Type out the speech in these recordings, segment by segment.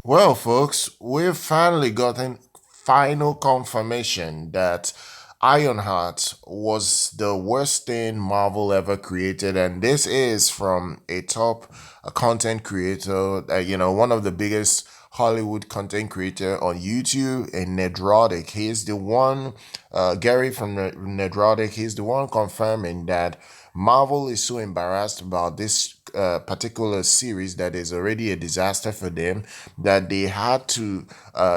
Well, folks, we've finally gotten final confirmation that Ironheart was the worst thing Marvel ever created, and this is from a top content creator, one of the biggest Hollywood content creator on YouTube, and Nedrotic. He's the one, Gary from Nedrotic. He's the one confirming that Marvel is so embarrassed about this particular series that is already a disaster for them that they had to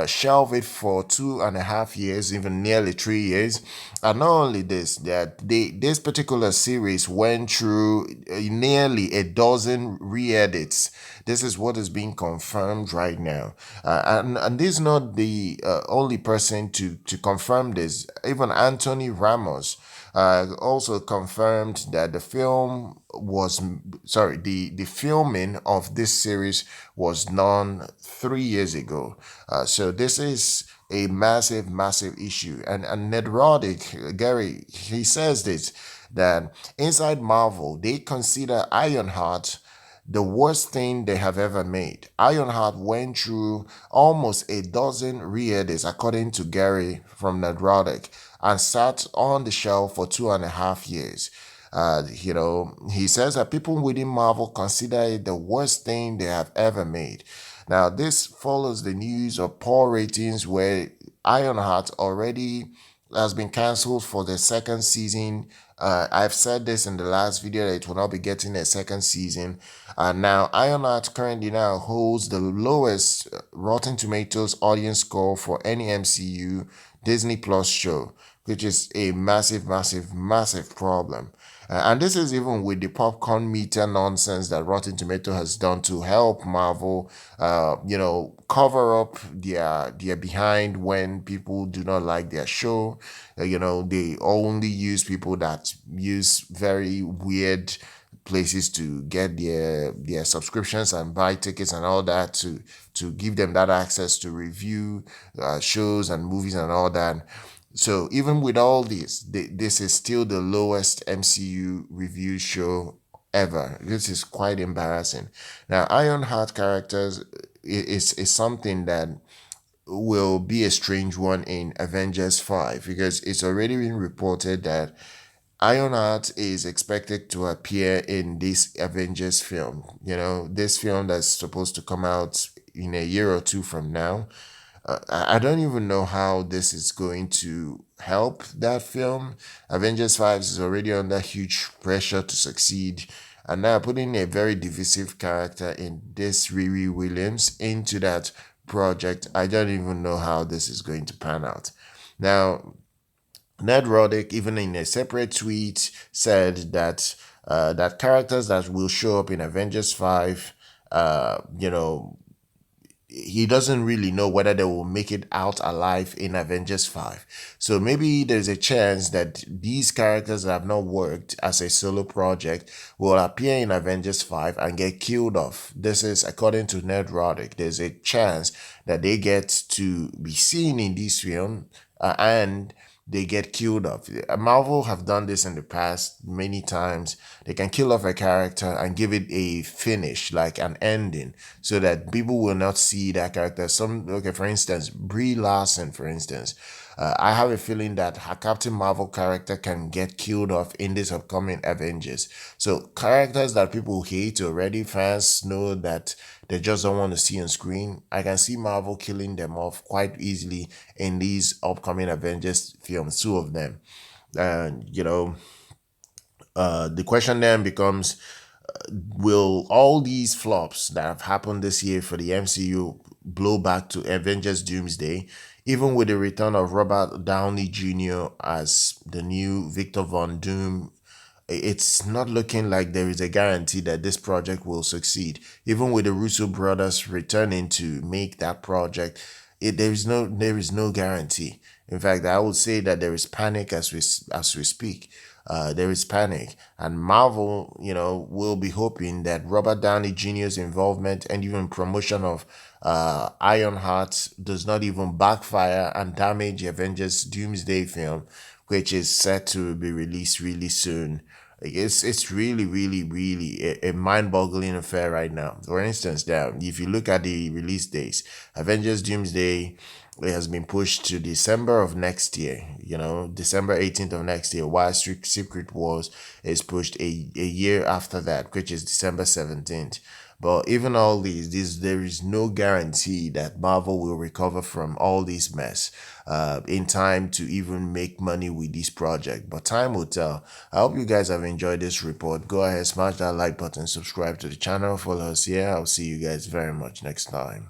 shelve it for 2.5 years, even nearly 3 years. And not only this, that this particular series went through nearly a dozen re-edits. This is what is being confirmed right now, and this is not the only person to confirm this. Even Anthony Ramos also confirmed that the filming of this series was done 3 years ago. So this is a massive issue. And Ned Roddick, Gary, he says this, that inside Marvel, they consider Ironheart the worst thing they have ever made. Ironheart went through almost a dozen re-edits, according to Gary from Nedrotic, and sat on the shelf for 2.5 years. He says that people within Marvel consider it the worst thing they have ever made. Now, this follows the news of poor ratings where Ironheart already has been cancelled for the second season. I've said this in the last video that it will not be getting a second season. Now, Ironheart currently now holds the lowest Rotten Tomatoes audience score for any MCU Disney Plus show, which is a massive problem. And this is even with the popcorn meter nonsense that Rotten Tomato has done to help Marvel, cover up their behind when people do not like their show. They only use people that use very weird places to get their subscriptions and buy tickets and all that to give them that access to review shows and movies and all that. So even with all this, this is still the lowest MCU review show ever. This is quite embarrassing. Now, Ironheart characters is something that will be a strange one in Avengers 5, because it's already been reported that Ironheart is expected to appear in this Avengers film. This film that's supposed to come out in a year or two from now. I don't even know how this is going to help that film. Avengers 5 is already under huge pressure to succeed. And now putting a very divisive character in this Riri Williams into that project, I don't even know how this is going to pan out. Now, Ned Roddick, even in a separate tweet, said that that characters that will show up in Avengers 5, he doesn't really know whether they will make it out alive in Avengers 5. So maybe there's a chance that these characters that have not worked as a solo project will appear in Avengers 5 and get killed off. This is according to Ned Roddick. There's a chance that they get to be seen in this film and they get killed off. Marvel have done this in the past many times. They can kill off a character and give it a finish, like an ending, so that people will not see that character. For instance, Brie Larson, for instance. I have a feeling that her Captain Marvel character can get killed off in this upcoming Avengers. So characters that people hate already, fans know that they just don't want to see on screen. I can see Marvel killing them off quite easily in these upcoming Avengers films, two of them. And, the question then becomes, will all these flops that have happened this year for the MCU blow back to Avengers Doomsday, even with the return of Robert Downey Jr. as the new Victor Von Doom? It's not looking like there is a guarantee that this project will succeed. Even with the Russo brothers returning to make that project, there is no guarantee. In fact, I would say that there is panic as we speak. There is panic, and Marvel, will be hoping that Robert Downey Jr.'s involvement and even promotion of Ironheart does not even backfire and damage Avengers Doomsday film, which is set to be released really soon. Like, it's really, really, really a mind-boggling affair right now. For instance, now if you look at the release dates, Avengers Doomsday, it has been pushed to December of next year. You know, December 18th of next year. While Secret Wars is pushed a year after that, which is December 17th. But even all these, there is no guarantee that Marvel will recover from all this mess in time to even make money with this project. But time will tell. I hope you guys have enjoyed this report. Go ahead, smash that like button, subscribe to the channel, follow us here. I'll see you guys very much next time.